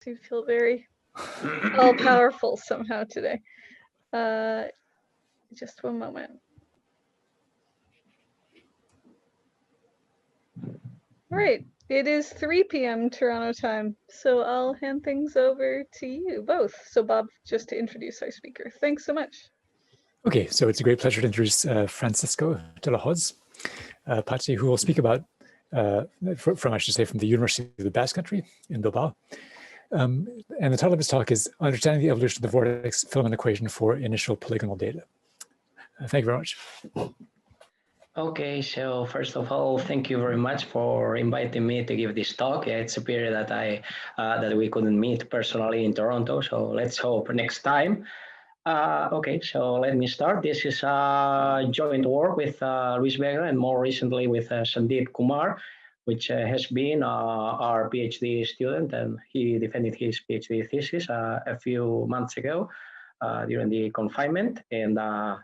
You feel very all-powerful somehow today. Just one moment. All right, it is 3 p.m. Toronto time, so I'll hand things over to you both. So Bob, just to introduce our speaker. Thanks so much. Okay, so it's a great pleasure to introduce Francisco de la Hoz, Pachi, who will speak about, from the University of the Basque Country in Bilbao. And the title of his talk is Understanding the Evolution of the Vortex Filament Equation for Initial Polygonal Data. Thank you very much. Okay, so first of all, thank you very much for inviting me to give this talk. Yeah, it's a period that that we couldn't meet personally in Toronto, so let's hope next time. Okay, so let me start. This is a joint work with Luis Vega and more recently with Sandeep Kumar, which has been our PhD student, and he defended his PhD thesis a few months ago during the confinement, and now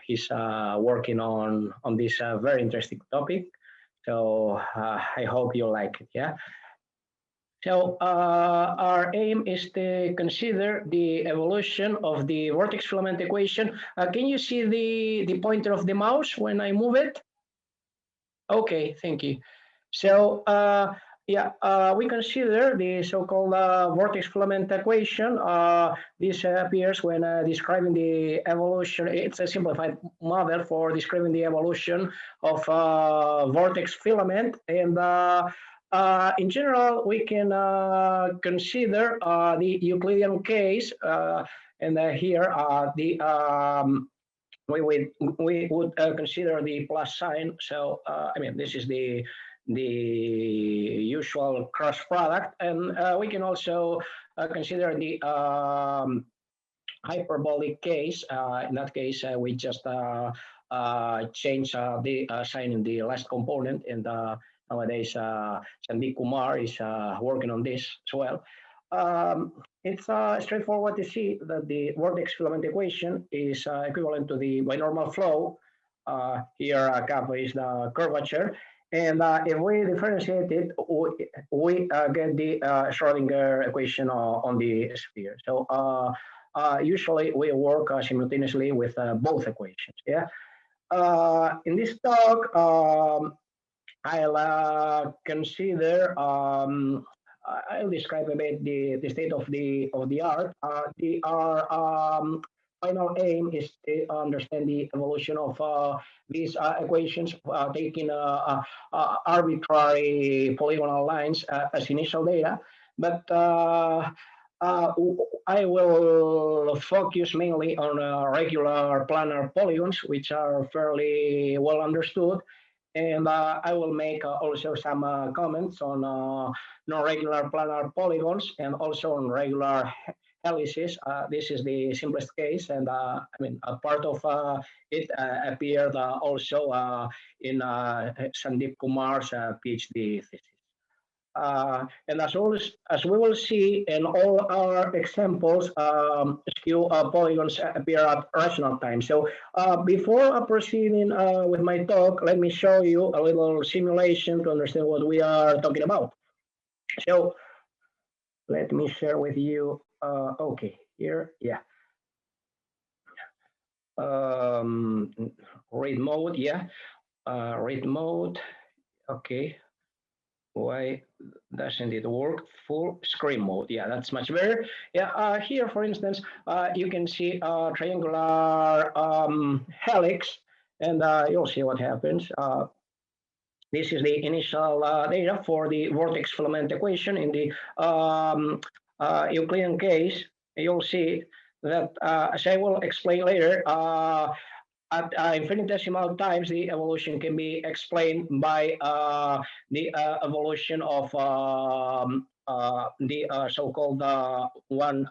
he's working on this very interesting topic. So I hope you like it. Yeah. So our aim is to consider the evolution of the vortex filament equation. Can you see the pointer of the mouse when I move it? Okay, thank you. So we consider the so-called vortex filament equation. This appears when describing the evolution. It's a simplified model for describing the evolution of vortex filament, and in general, we can consider the Euclidean case, and here we would consider the plus sign. So I mean, this is the usual cross product, and we can also consider the hyperbolic case. In that case, we just change the sign in the last component, and nowadays Sandeep Kumar is working on this as well. It's straightforward to see that the vortex filament equation is equivalent to the binormal flow. Here kappa is the curvature, and if we differentiate it, we get the Schrodinger equation on the sphere. So usually we work simultaneously with both equations. Yeah. In this talk, I'll consider. I'll describe a bit the state of the art. Our final aim is to understand the evolution of these equations, taking arbitrary polygonal lines as initial data. But I will focus mainly on regular planar polygons, which are fairly well understood. And I will make also some comments on non-regular planar polygons and also on regular helices. This is the simplest case, and I mean, a part of it appeared also in Sandeep Kumar's PhD thesis. And as we will see in all our examples, skew polygons appear at rational time. So before proceeding with my talk, let me show you a little simulation to understand what we are talking about. So let me share with you. Okay, here, yeah. Read mode, yeah. Read mode, okay. Why doesn't it work? Full screen mode. Yeah, that's much better. Yeah, here, for instance, you can see a triangular helix, and you'll see what happens. This is the initial data for the vortex filament equation. In the Euclidean case, you'll see that, as I will explain later, at infinitesimal times, the evolution can be explained by the evolution of the so-called one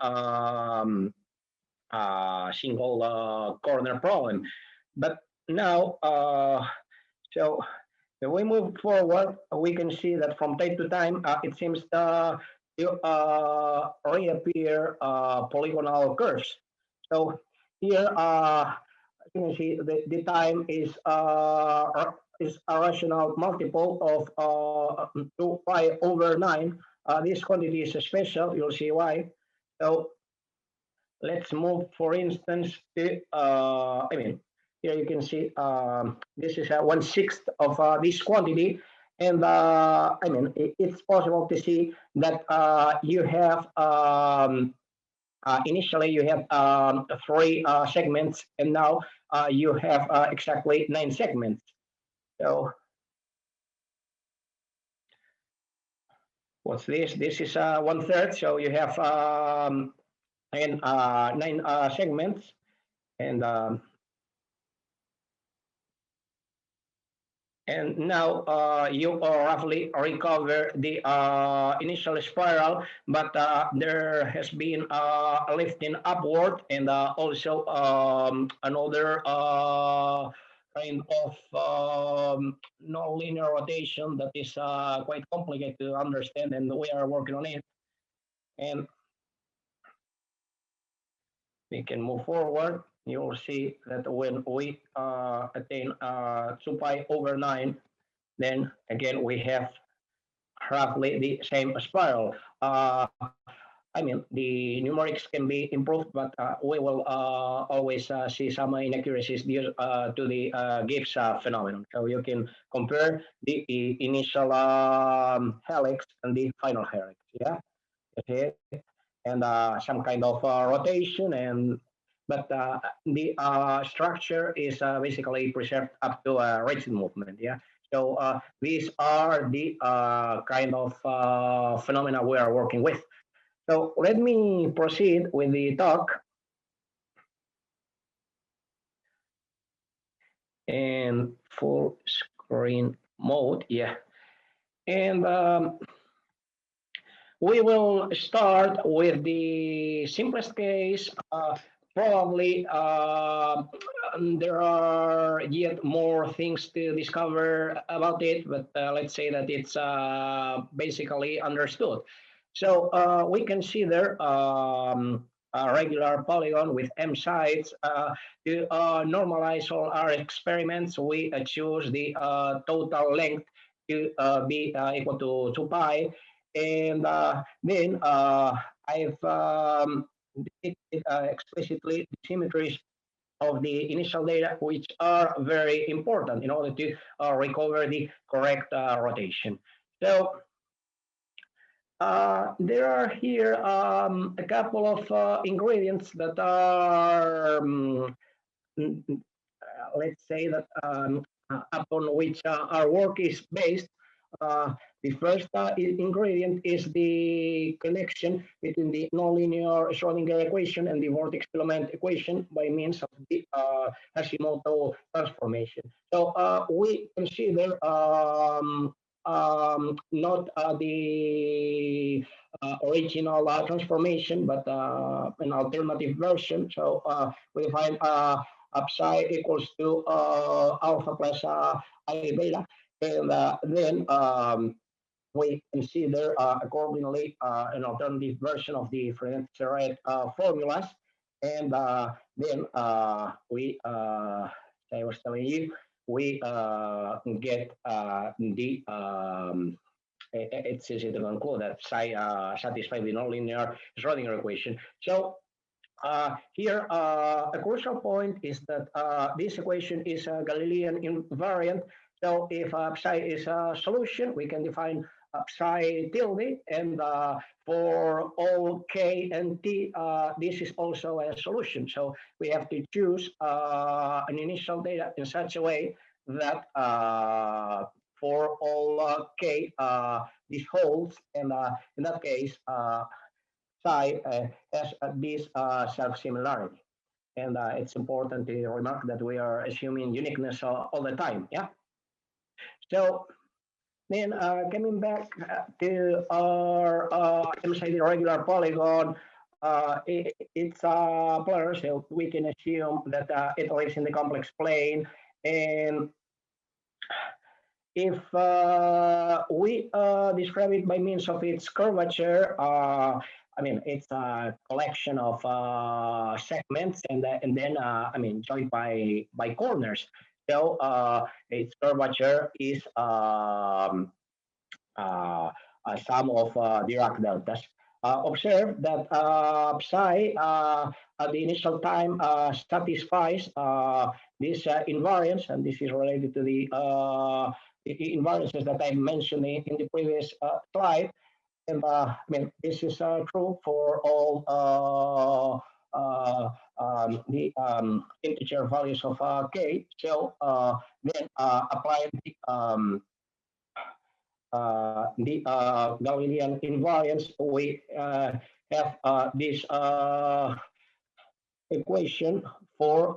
single corner problem. But now, so if we move forward, we can see that from time to time, it seems to reappear polygonal curves. So here, you can see the time is a rational multiple of 2 pi over 9. this quantity is special. You'll see why. So let's move, for instance, to, here you can see this is 1/6 of this quantity. And it's possible to see that you have initially you have 3 segments, and now you have exactly 9 segments. So what's this? This is 1/3. So you have 9 segments, and now you roughly recover the initial spiral, but there has been a lifting upward, and also another kind of non-linear rotation that is quite complicated to understand, and we are working on it. And we can move forward. You will see that when we attain 2 pi over 9, then again we have roughly the same spiral. The numerics can be improved, but we will always see some inaccuracies due to the Gibbs phenomenon. So you can compare the initial helix and the final helix. Yeah, okay. And some kind of rotation, but the structure is basically preserved up to rigid movement. Yeah. So these are the kind of phenomena we are working with. So let me proceed with the talk. And full screen mode, yeah. And we will start with the simplest case. Probably there are yet more things to discover about it, but let's say that it's basically understood. So we consider a regular polygon with m sides. To normalize all our experiments, we choose the total length to be equal to 2 pi. And then I've depicted explicitly the symmetries of the initial data, which are very important in order to recover the correct rotation. So there are here a couple of ingredients that are, let's say that upon which our work is based. The first ingredient is the connection between the nonlinear Schrodinger equation and the vortex filament equation by means of the Hashimoto transformation. So we consider not the original transformation, but an alternative version. So we find psi equals to alpha plus I beta. And then we consider accordingly an alternative version of the Frenet formulas. And then we, I was telling you, we get the, it's easy to conclude that psi satisfies the nonlinear Schrodinger equation. So here, a crucial point is that this equation is a Galilean invariant. So if psi is a solution, we can define psi tilde, and for all k and t, this is also a solution. So we have to choose an initial data in such a way that for all k, this holds, and in that case, psi has this self-similarity. And it's important to remark that we are assuming uniqueness all the time, yeah? So then coming back to our MCD regular polygon, it's planar, so we can assume that it lives in the complex plane. And if we describe it by means of its curvature, it's a collection of segments, and then joined by corners. So its curvature is sum of Dirac deltas. Observe that psi at the initial time satisfies this invariance, and this is related to the invariances that I mentioned in the previous slide. And I mean, this is true for all the integer values of k. So then applying the Galilean invariance, we have this equation for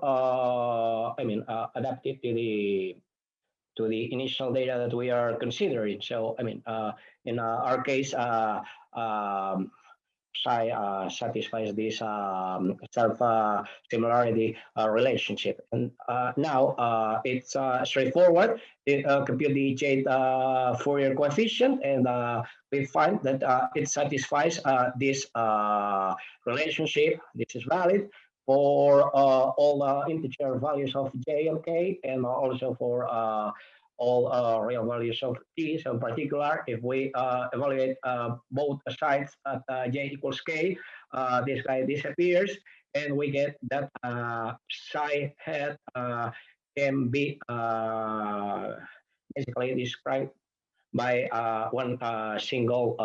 adapted to the initial data that we are considering. So I mean, in our case, psi satisfies this self similarity relationship. And now it's straightforward. Compute the J Fourier coefficient, and we find that it satisfies this relationship. This is valid for all integer values of J and K, and also for all real values of t. So in particular, if we evaluate both sides at j equals k, this guy disappears, and we get that psi hat can be basically described by one single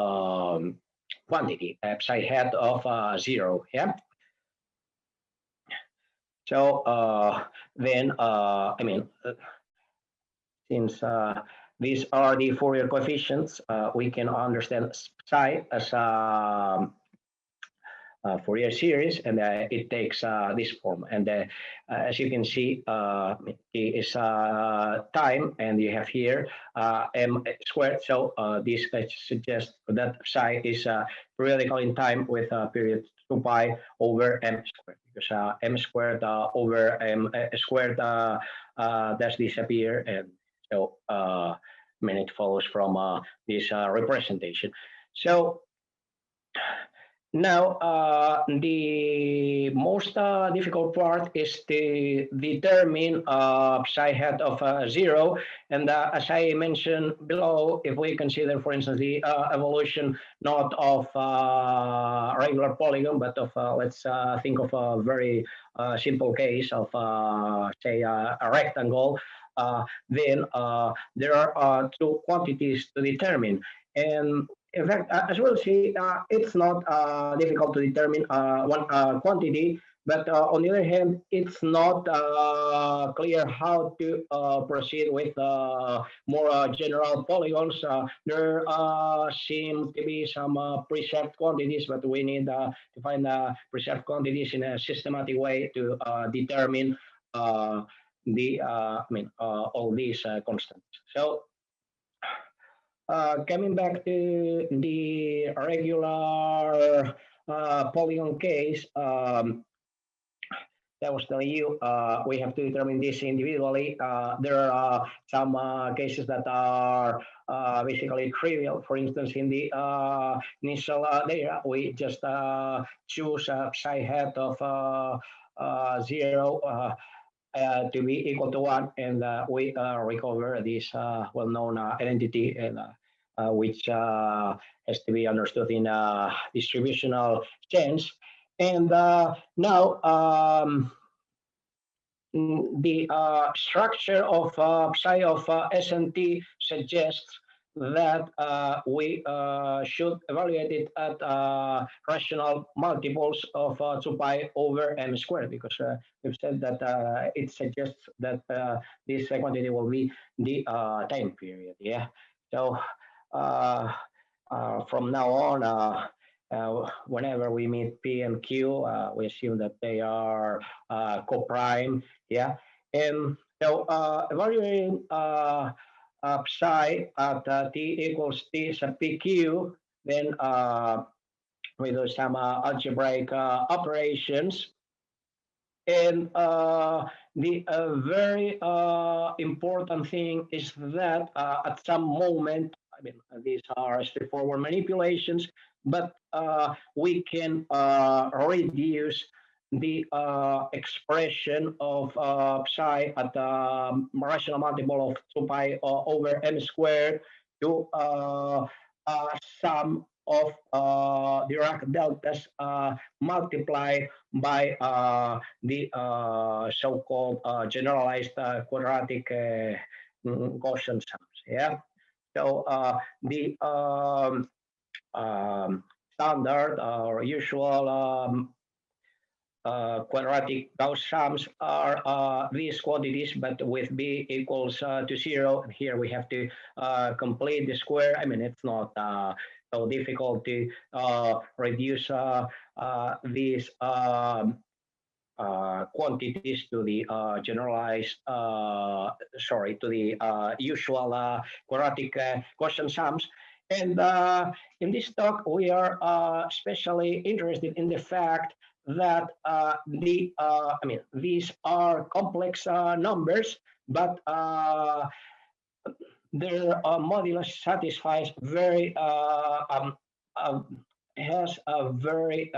quantity, psi hat of 0. Yeah. So then, since these are the Fourier coefficients, we can understand psi as a Fourier series, and it takes this form. And as you can see, T is time, and you have here m squared. So this suggests that psi is periodical in time with a period 2 pi over m squared, because m squared over m squared does disappear, and so it follows from this representation. So now the most difficult part is to determine psi hat of 0. And as I mentioned below, if we consider, for instance, the evolution not of a regular polygon, but of let's think of a very simple case of say a rectangle, then there are two quantities to determine. And in fact, as we'll see, it's not difficult to determine one quantity, but on the other hand, it's not clear how to proceed with more general polygons. There seem to be some preserved quantities, but we need to find preserved quantities in a systematic way to determine the all these constants. So coming back to the regular polygon case, that was telling you we have to determine this individually. There are some cases that are basically trivial. For instance, in the initial data, we just choose a psi hat of 0 to be equal to 1, and we recover this well-known identity, and which has to be understood in a distributional sense. And now the structure of psi of S and T suggests that we should evaluate it at rational multiples of 2 pi over m squared, because we've said that it suggests that this quantity will be the time period. Yeah. So from now on, whenever we meet P and Q, we assume that they are co-prime. Yeah. And so evaluating psi at t equals t sub pq, then we do some algebraic operations. And the very important thing is that at some moment, these are straightforward manipulations, but we can reduce the expression of psi at the rational multiple of 2 pi over m squared to sum of Dirac deltas multiplied by the so-called generalized quadratic Gaussian sums. Yeah. So the standard or usual quadratic Gauss sums are these quantities, but with b equals to 0. Here we have to complete the square. I mean, it's not so difficult to reduce these quantities to the generalized, sorry, to the usual quadratic Gaussian sums. And in this talk, we are especially interested in the fact that I mean, these are complex numbers, but their modulus satisfies very has a very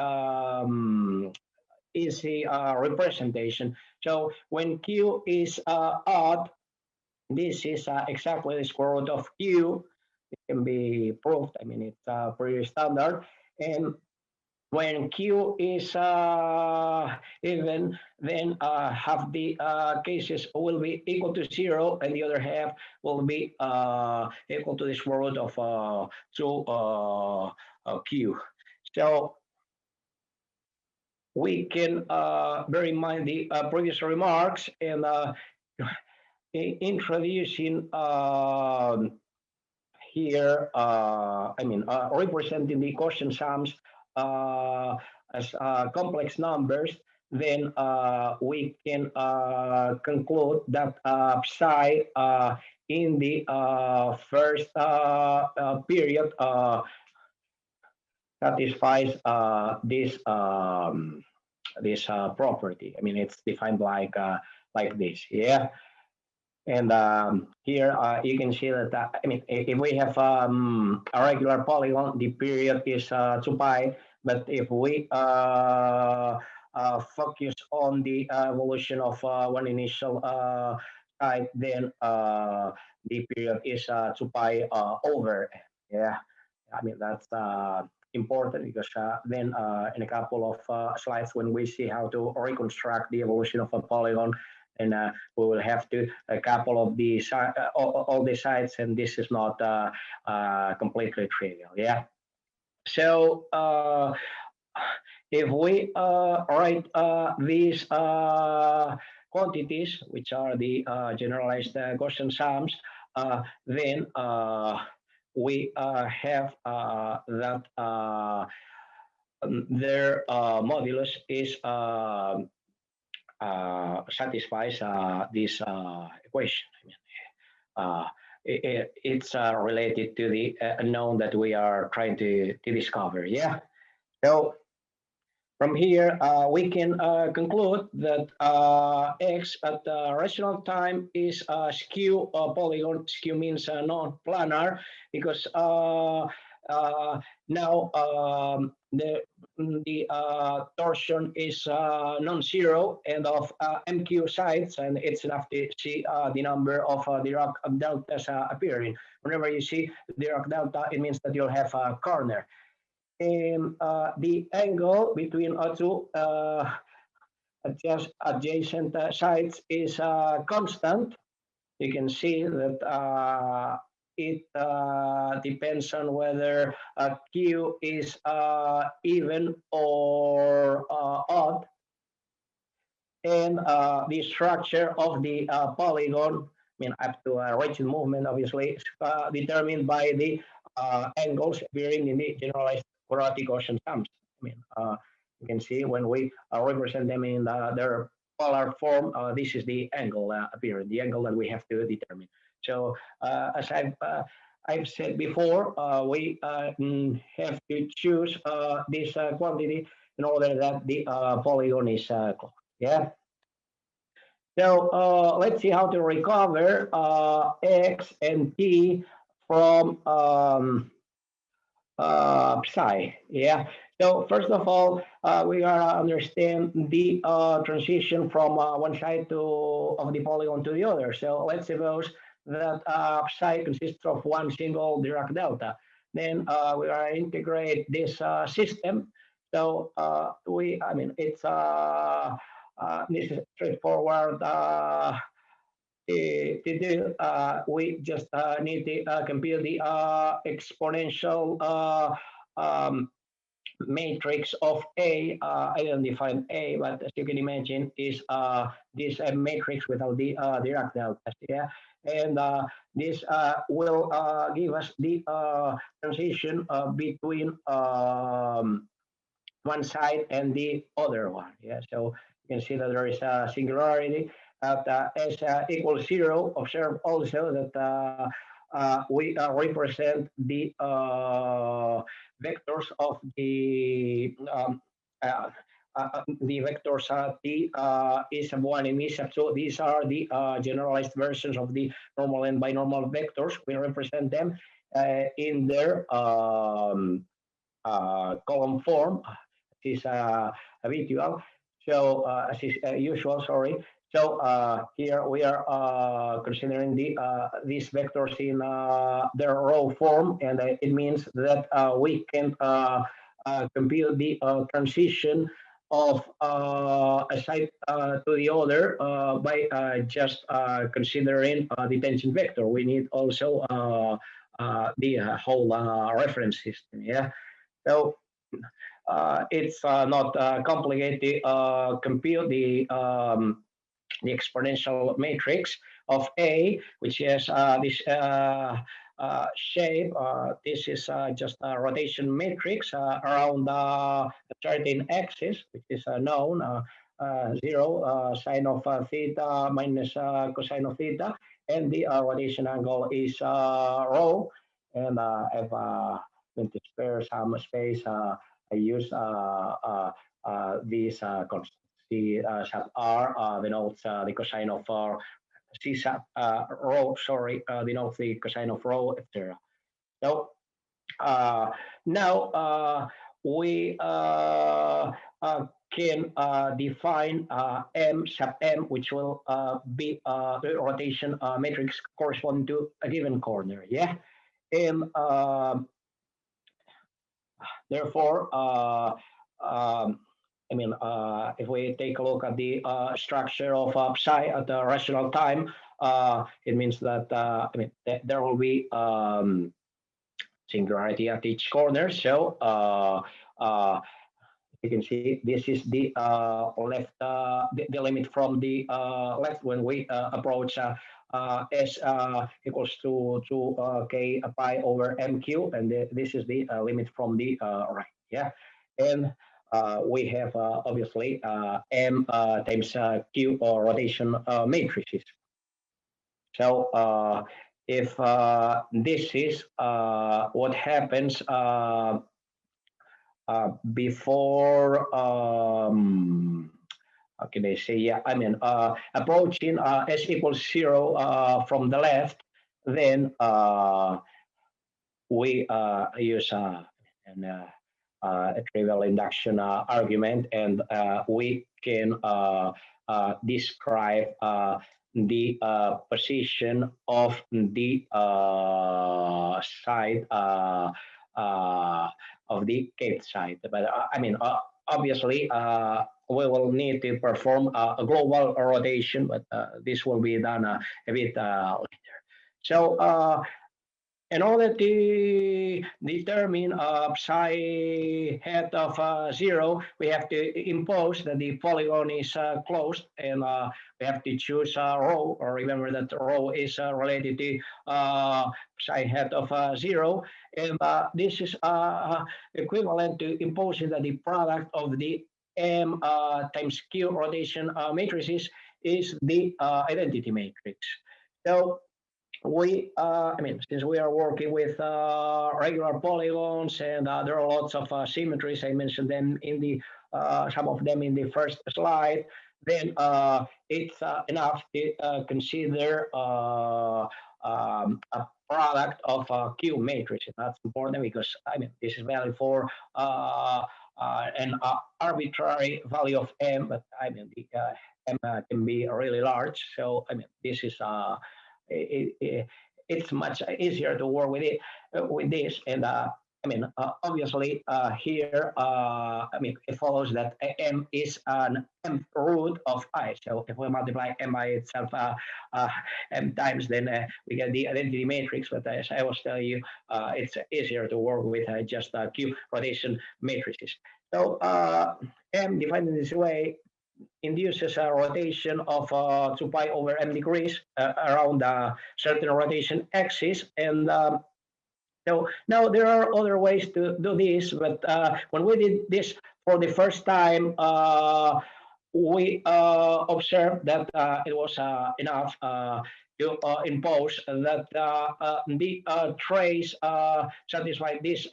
easy representation. So when Q is odd, this is exactly the square root of Q. It can be proved. I mean, it's pretty standard. And when Q is even, then half the cases will be equal to 0, and the other half will be equal to the square root of 2 Q. So we can bear in mind the previous remarks and introducing here, I mean, representing the quotient sums as complex numbers, then we can conclude that psi in the first period satisfies this this property. I mean, it's defined like this, yeah. And here you can see that, I mean, if we have a regular polygon, the period is 2 pi. But if we focus on the evolution of one initial site, then the period is 2 pi over. Yeah, I mean, that's important because then in a couple of slides, when we see how to reconstruct the evolution of a polygon, and we will have to a couple of these all the sites, and this is not completely trivial. Yeah. So if we write these quantities, which are the generalized Gaussian sums, then we have that their modulus is satisfies this equation. I mean, it's related to the unknown that we are trying to discover. Yeah. So from here, we can conclude that x at rational time is a skew polygon. Skew means non-planar because now the torsion is non-zero and of MQ sides, and it's enough to see the number of Dirac deltas appearing. Whenever you see Dirac delta, it means that you'll have a corner. And the angle between two adjacent sides is constant. You can see that it depends on whether Q is even or odd. And the structure of the polygon, I mean, up to rigid movement, obviously, is determined by the angles appearing in the generalized quadratic Gaussian sums. I mean, you can see when we represent them in their polar form, this is the angle appearing, the angle that we have to determine. So as I've said before, we have to choose this quantity in order that the polygon is closed. Yeah. So let's see how to recover x and t from psi. Yeah. So first of all, we gotta understand the transition from one side of the polygon to the other. So let's suppose that psi consists of one single Dirac delta. then we are integrate this system. So this is straightforward. To do, we just need to compute the exponential um, matrix of A. I don't define A, but as you can imagine, is this matrix without the Dirac deltas. Yeah, and this will give us the transition between one side and the other one. Yeah, so you can see that there is a singularity at s equals 0. Observe also that we represent the vectors of the vectors t is sub 1 and e sub 2. These are the generalized versions of the normal and binormal vectors. We represent them in their column form. This is habitual. So as is usual, sorry. So here we are considering these vectors in their row form, and it means that we can compute the transition of a side to the other by just considering the tension vector. We need also the whole reference system. Yeah. So it's not complicated to compute the exponential matrix of A, which is this shape. This is just a rotation matrix around a certain axis, which is known 0 sine of theta minus cosine of theta, and the rotation angle is rho. And if to spare some space, I use these constants. C sub r denotes the cosine of C sub rho, sorry, denotes the cosine of rho, etc. So now we can define M sub M, which will be the rotation matrix corresponding to a given corner. Yeah, and therefore, if we take a look at the structure of psi at the rational time, it means that there will be singularity at each corner. So you can see this is the left, the limit from the left when we approach s equals to k pi over mq, and this is the limit from the right. Yeah, and we have obviously m times q or rotation matrices. So if this is what happens before how can I say? Yeah, approaching s equals 0 from the left, then we use a trivial induction argument, and we can describe the position of the side of the kth side. But obviously, we will need to perform a global rotation, but this will be done a bit later. So in order to determine psi hat of 0, we have to impose that the polygon is closed, and we have to choose rho, or remember that rho is related to psi hat of 0. And this is equivalent to imposing that the product of the M times Q rotation matrices is the identity matrix. So we, since we are working with regular polygons, and there are lots of symmetries, I mentioned them in the some of them in the first slide. Then it's enough to consider a product of Q matrix. That's important because this is valid for an arbitrary value of M, but the M can be really large. So this is it's much easier to work with it with this. And obviously here, it follows that m is an m root of I. So if we multiply m by itself m times, then we get the identity matrix. But as I was telling you, it's easier to work with just Q rotation matrices. So m defined in this way induces a rotation of 2 pi over m degrees around a certain rotation axis. And so now there are other ways to do this, but when we did this for the first time, we observed that it was enough to impose that the trace satisfied this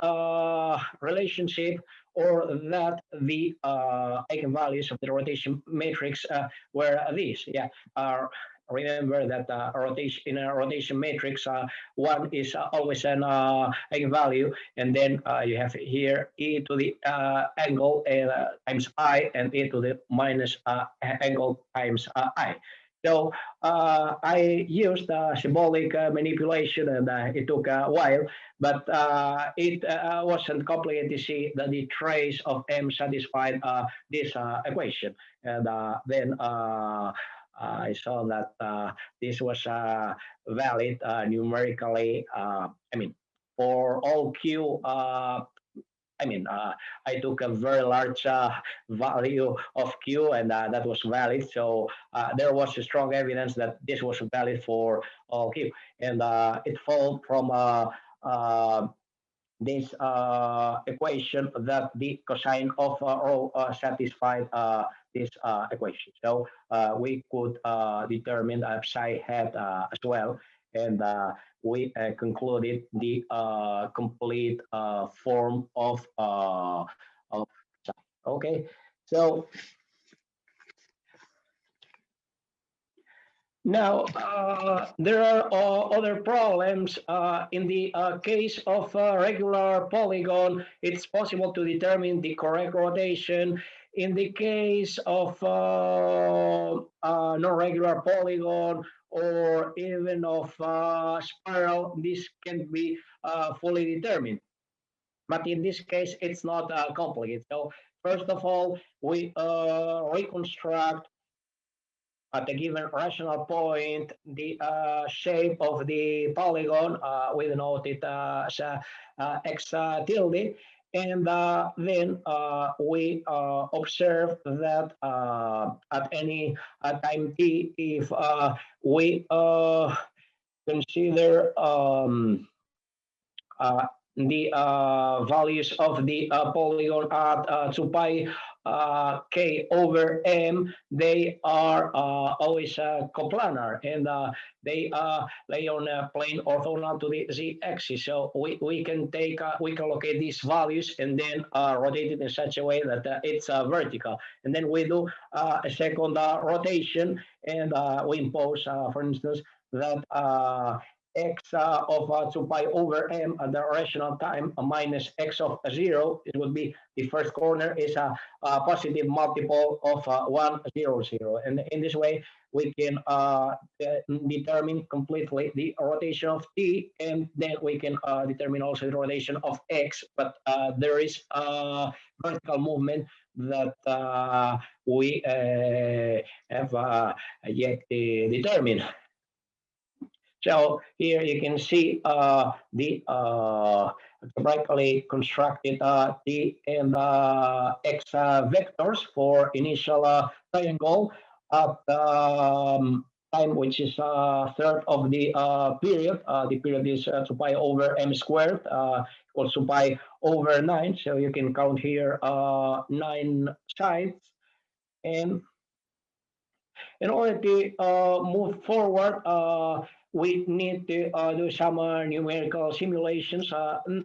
relationship, or that the eigenvalues of the rotation matrix were these. Yeah. Remember that rotation in a rotation matrix, one is always an eigenvalue, and then you have here e to the angle times I, and e to the minus angle times I. So I used symbolic manipulation, and it took a while, but it wasn't complicated to see that the trace of m satisfied this equation. And then I saw that this was valid numerically. For all Q, I took a very large value of Q, and that was valid. So there was strong evidence that this was valid for all Q. And it followed from this equation that the cosine of rho satisfied this equation. So we could determine psi hat as well, and we concluded the complete form of psi. Okay, so now, there are other problems. In the case of a regular polygon, it's possible to determine the correct rotation. In the case of a non-regular polygon, or even of spiral, this can be fully determined. But in this case, it's not complicated. So first of all, we reconstruct at a given rational point the shape of the polygon. We denote it as x tilde, and then we observe that at any time t, if we consider the values of the polygon at 2 pi k over m, they are always coplanar, and they lay on a plane orthogonal to the z-axis. So we can locate these values and then rotate it in such a way that it's vertical. And then we do a second rotation, and we impose, for instance, that x of 2 pi over m at the rational time minus x of 0, it would be the first corner is a positive multiple of 1, 0, 0. And in this way, we can determine completely the rotation of t, and then we can determine also the rotation of x. But there is a vertical movement that we have yet to determine. So here you can see the algebraically constructed t and x vectors for initial triangle at time which is third of the period. The period is 2 pi over m squared equals 2 pi over 9. So you can count here 9 sides. And in order to move forward, we need to do some numerical simulations.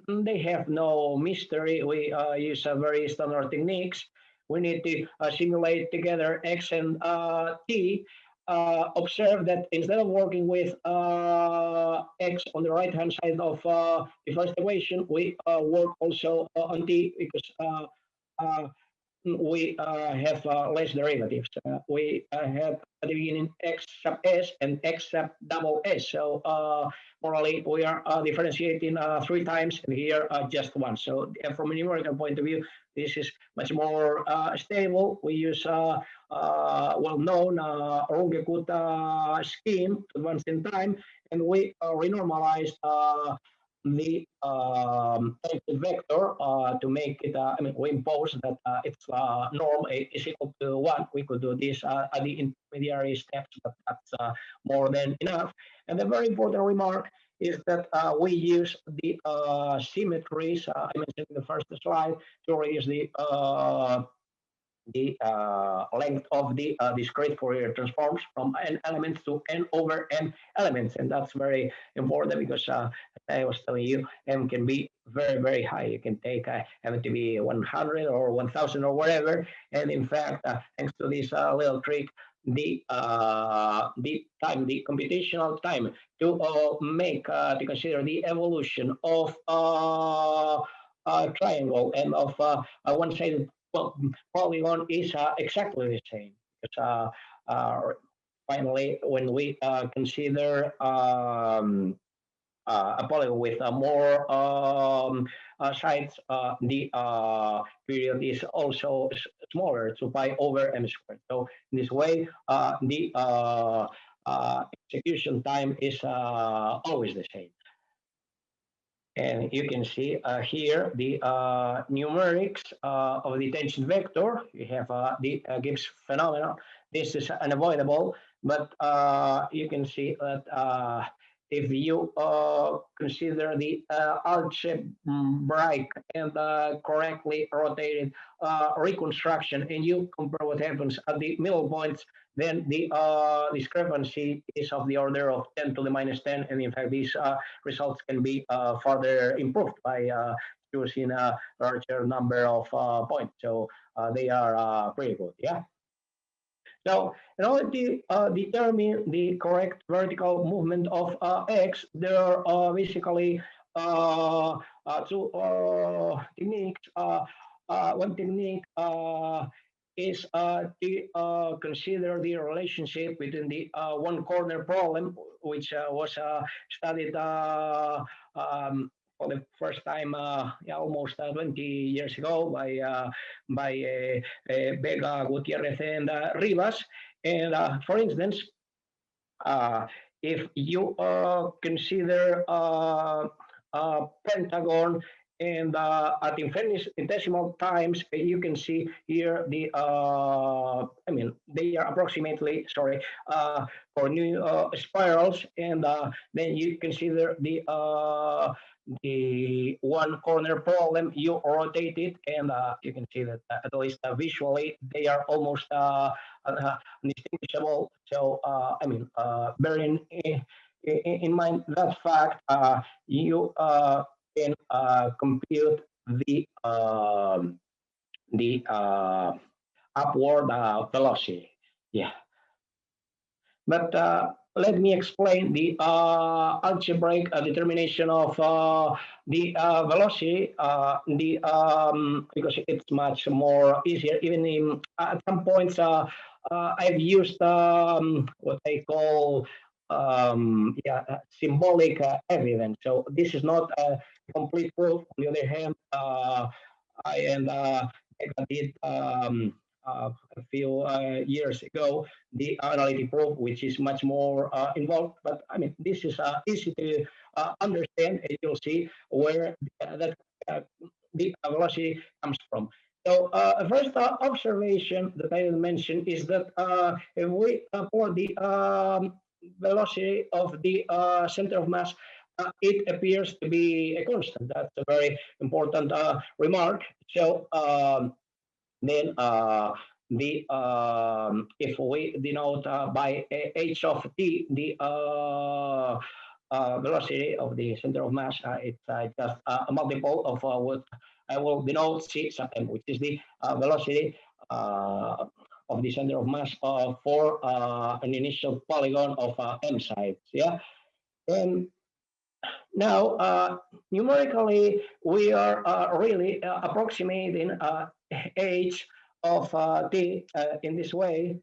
They have no mystery. We use very standard techniques. We need to simulate together x and t. Observe that instead of working with x on the right-hand side of the first equation, we work also on t, because we have less derivatives. We have at the beginning x sub s and x sub double s. So morally, we are differentiating 3 times, and here just once. So from a numerical point of view, this is much more stable. We use well-known Runge-Kut scheme once in time, and we renormalized the vector to make it, I mean, we impose that its norm is equal to 1. We could do this at the intermediary steps, but that's more than enough. And the very important remark is that we use the symmetries I mentioned in the first slide to reduce the length of the discrete Fourier transforms from n elements to n over m elements. And that's very important because, as I was telling you, m can be very, very high. You can take m to be 100 or 1000 or whatever. And in fact, thanks to this little trick, the computational time to to consider the evolution of a triangle and of one-sided polygon is exactly the same. Because finally, when we consider a polygon with more sides, the period is also smaller, 2 pi over m squared. So in this way, the execution time is always the same. And you can see here the numerics of the tension vector. You have the Gibbs phenomenon. This is unavoidable, but you can see that if you consider the algebraic and correctly rotated reconstruction, and you compare what happens at the middle points, then the discrepancy is of the order of 10 to the minus 10, and in fact these results can be further improved by choosing a larger number of points. So they are pretty good, yeah. So in order to determine the correct vertical movement of x, there are basically two techniques. One technique is to consider the relationship between the one corner problem, which was studied for the first time almost 20 years ago by Vega, Gutierrez, and Rivas. And for instance, if you consider a pentagon and at infinitesimal times, you can see here the, I mean, they are approximately, sorry, for new spirals. And then you consider the one corner problem, you rotate it, and you can see that at least visually they are almost indistinguishable. So, I mean, bearing in mind that fact, you can compute the upward velocity. Yeah. But let me explain the algebraic determination of the velocity. Because it's much more easier. Even in, at some points, I've used what I call symbolic evidence. So this is not a complete proof. On the other hand, I did a few years ago the analytic proof, which is much more involved. But I mean, this is easy to understand, and you'll see where that the velocity comes from. So first observation that I will mention is that if we for the velocity of the center of mass, it appears to be a constant. That's a very important remark. So then if we denote by h of t the velocity of the center of mass, it's just a multiple of what I will denote c sub m, which is the velocity of the center of mass for an initial polygon of m sides. Yeah, and now numerically we are really approximating h of t in this way.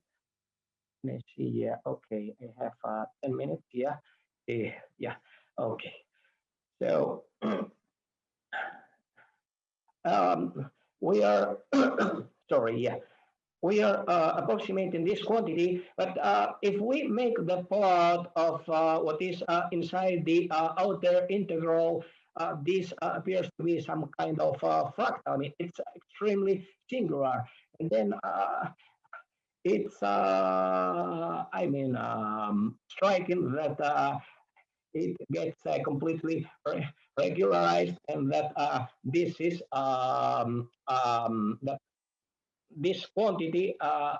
Let's see. Yeah. Okay. I have 10 minutes. Yeah. Yeah. Okay. So we are sorry. Yeah. We are approximating this quantity, but if we make the plot of what is inside the outer integral, this appears to be some kind of fractal. I mean, it's extremely singular. And then it's, I mean, striking that it gets completely regularized, and that this is that this quantity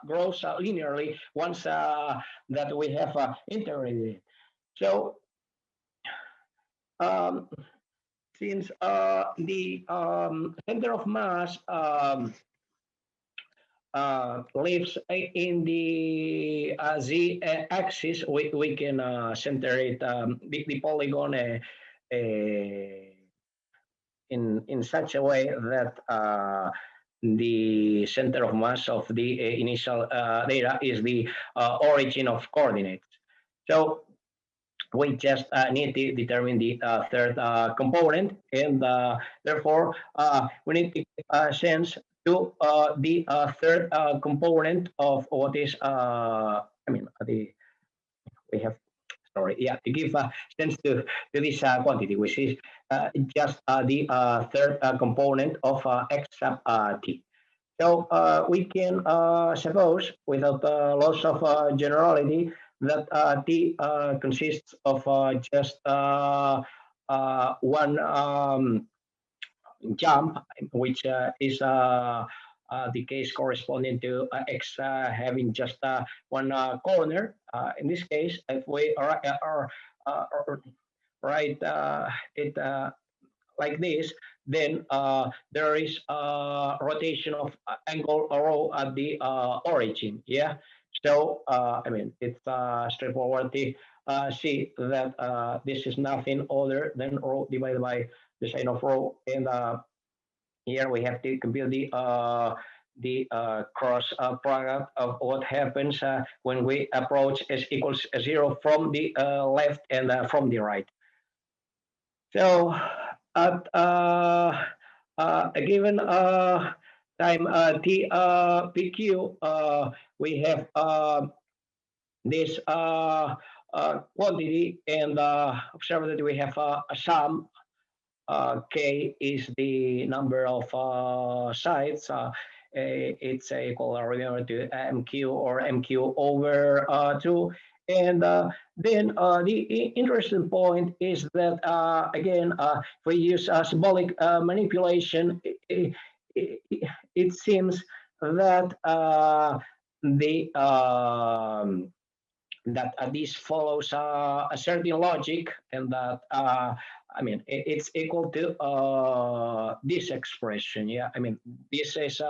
grows linearly once that we have integrated it. So um, since the center of mass lives in the z axis, we can center it the polygon in such a way that the center of mass of the initial data is the origin of coordinates. So we just need to determine the third component, and therefore we need to sense to the third component of what is, I mean, we have, sorry, yeah, to give sense to this quantity, which is just the third component of x sub t. So we can suppose, without loss of generality, that T consists of just one jump, which is the case corresponding to X having just one corner. In this case, if we write it like this, then there is a rotation of angle rho at the origin. Yeah. So I mean, it's straightforward to see that this is nothing other than rho divided by the sine of rho, and here we have to compute the cross product of what happens when we approach s equals 0 from the left and from the right. So at a given time t pq, we have this quantity, and observe that we have a sum. K is the number of sides. It's equal, remember, to MQ or MQ over 2. And then the interesting point is that, again, if we use symbolic manipulation, it seems that the that this follows a certain logic, and that I mean, it's equal to this expression. Yeah, I mean, this is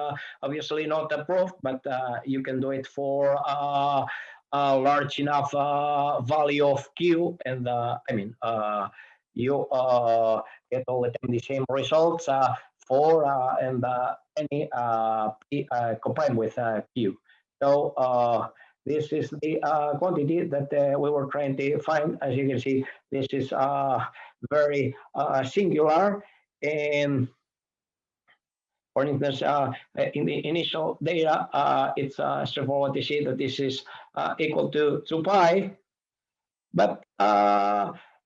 obviously not a proof, but you can do it for a large enough value of Q, and I mean, you get all the time the same results for and any P combined with Q. So this is the quantity that we were trying to find. As you can see, this is very singular. And for instance, in the initial data, it's straightforward to see that this is equal to 2 pi. But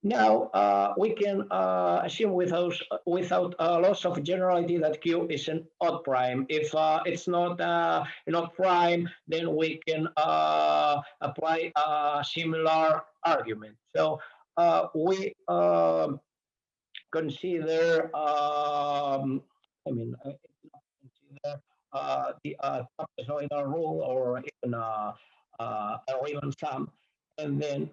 now we can assume without loss of generality that Q is an odd prime. If it's not an odd prime, then we can apply a similar argument. So we consider, I mean, consider the trapezoidal rule, or even a Riemann sum, and then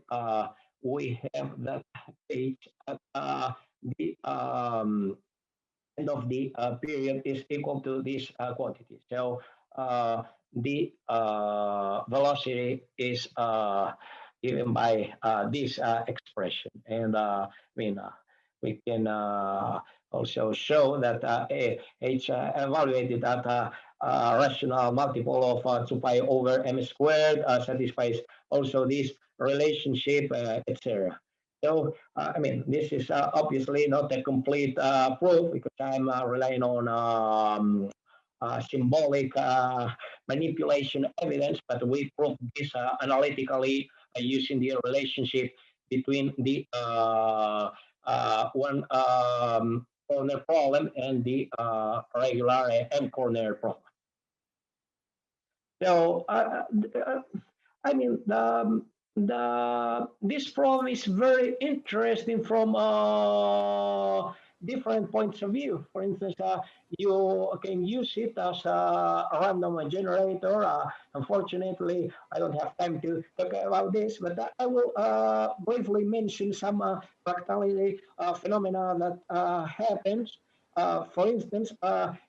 we have that page at the end of the period is equal to this quantity. So the velocity is given by this expression, and I mean, we can also show that h evaluated at rational multiple of 2 pi over m squared satisfies also this relationship, etc. So, I mean, this is obviously not a complete proof because I'm relying on symbolic manipulation evidence, but we prove this analytically using the relationship between the one corner problem and the regular m corner problem. So, I mean, this problem is very interesting from different points of view. For instance, you can use it as a random generator. Unfortunately, I don't have time to talk about this, but I will briefly mention some practicality phenomena that happens. For instance,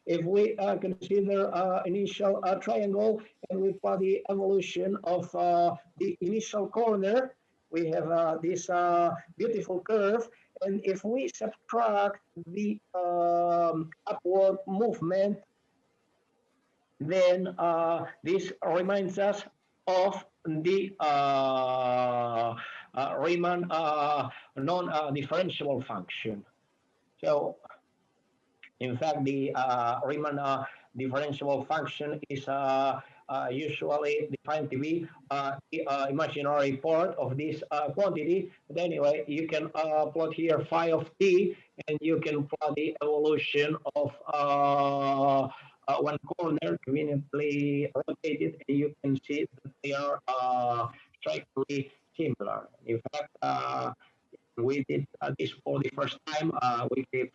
if we consider initial triangle and we plot the evolution of the initial corner, we have this beautiful curve. And if we subtract the upward movement, then this reminds us of the Riemann non-differentiable function. So, in fact, the Riemann differentiable function is usually defined to be the imaginary part of this quantity. But anyway, you can plot here phi of t, and you can plot the evolution of one corner conveniently rotated, and you can see that they are strikingly similar. In fact, we did this for the first time. We gave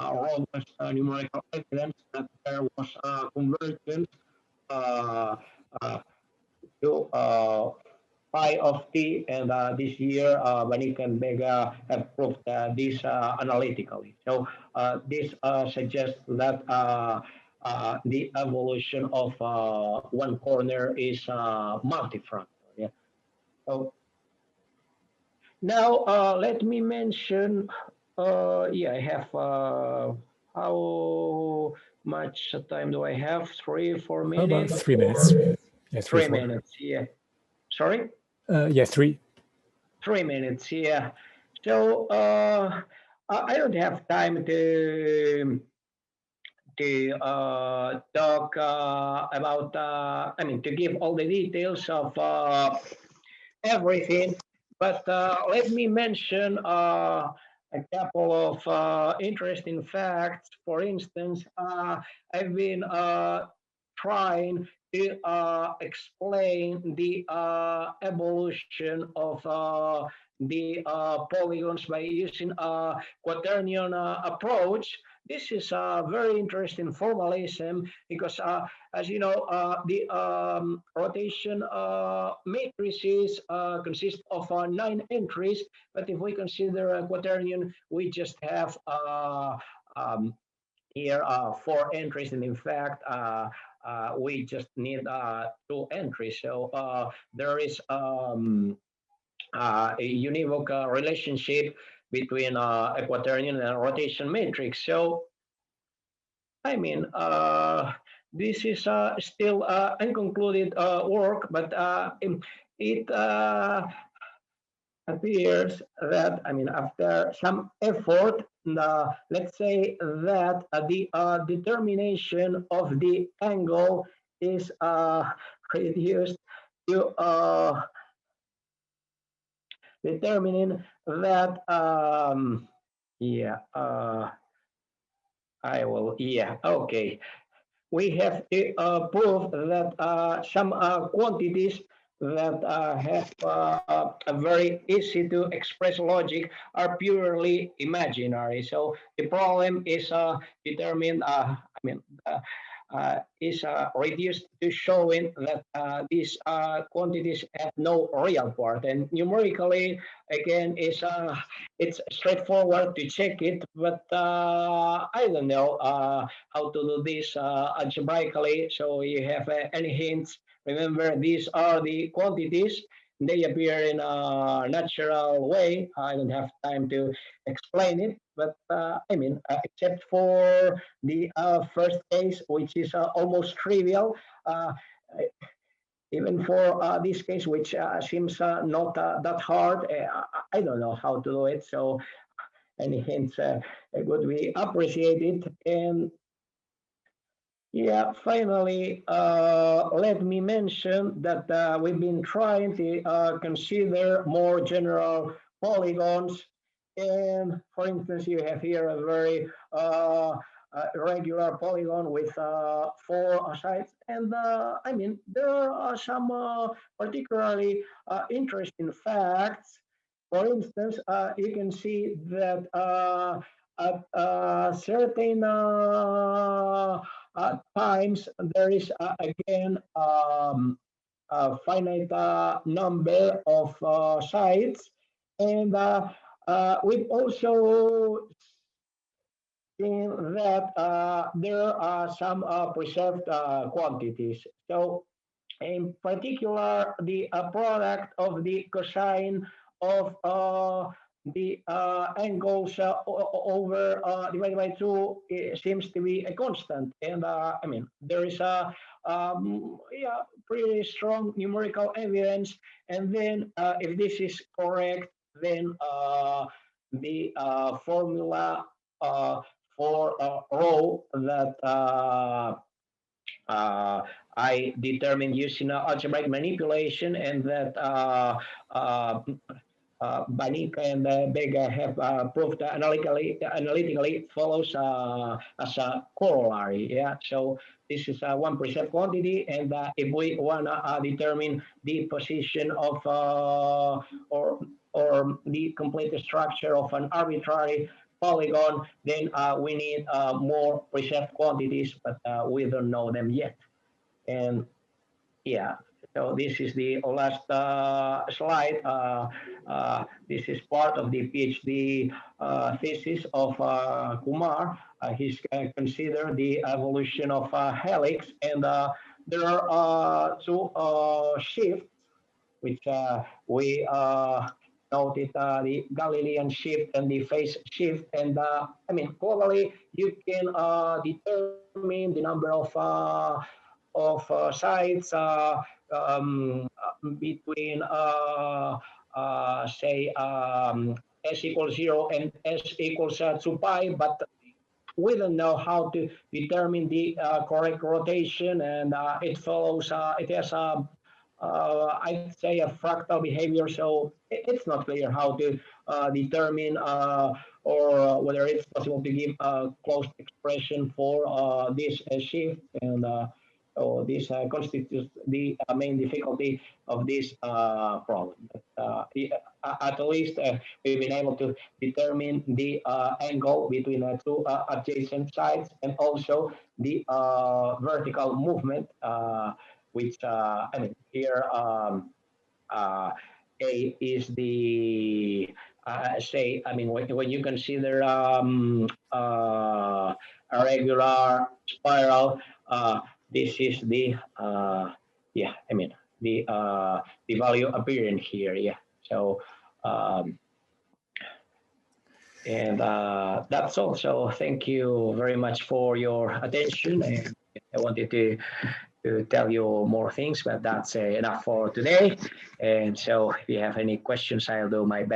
robust numerical evidence that there was convergence to phi of t, and this year Banik and Vega have proved this analytically. So this suggests that the evolution of one corner is multifractal. Yeah. So now let me mention. Yeah, I have. How much time do I have? 3, 4 minutes? About 3 minutes. Yeah, 3 minutes, yeah. Sorry? Yeah, 3. 3 minutes, yeah. So I don't have time to talk about, I mean, to give all the details of everything, but let me mention a couple of interesting facts. For instance, I've been trying to explain the evolution of the polygons by using a quaternion approach. This is a very interesting formalism because, as you know, the rotation matrices consist of 9 entries, but if we consider a quaternion, we just have here 4 entries, and in fact, we just need 2 entries. So there is a univoc relationship between a quaternion and a rotation matrix. So, I mean, this is still unconcluded work, but it appears that, I mean, after some effort, let's say that the determination of the angle is reduced to determining that, yeah, I will, yeah, okay. We have to prove that some quantities that have a very easy to express logic are purely imaginary. So the problem is determined, is reduced to showing that these quantities have no real part. And numerically, again, it's straightforward to check it, but I don't know how to do this algebraically. So you have any hints? Remember, these are the quantities. they appear in a natural way. I don't have time to explain it, but I mean, except for the first case, which is almost trivial, uh, even for this case, which seems not that hard, I don't know how to do it. So any hints would be appreciated. And yeah, finally, let me mention that we've been trying to consider more general polygons. And for instance, you have here a very regular polygon with 4 sides. And I mean, there are some particularly interesting facts. For instance, you can see that at certain times there is again a finite number of sites, and we've also seen that there are some preserved quantities. So in particular, the product of the cosine of the angles over divided by 2 seems to be a constant. And I mean, there is a yeah, pretty strong numerical evidence. And then if this is correct, then the formula for rho that I determined using algebraic manipulation, and that Banica and Vega have proved analytically follows as a corollary. Yeah, so this is a 1% quantity, and if we want to determine the position of or the complete structure of an arbitrary polygon, then we need more preserved quantities, but we don't know them yet. And yeah, so this is the last slide. This is part of the PhD thesis of Kumar. He's considered the evolution of helix, and there are 2 shifts which we noted, the Galilean shift and the phase shift. And I mean, probably you can determine the number of sites between say s equals 0 and s equals 2 pi, but we don't know how to determine the correct rotation, and it follows, it has a I'd say a fractal behavior, so it's not clear how to determine or whether it's possible to give a closed expression for this shift, and so this constitutes the main difficulty of this problem. But, at least we've been able to determine the angle between the 2 adjacent sides, and also the vertical movement, which I mean here A is the say, I mean, when you consider a regular spiral, this is the yeah, I mean the value appearing here. Yeah, so and that's all. So thank you very much for your attention, and I wanted to tell you more things, but that's enough for today. And so if you have any questions, I'll do my best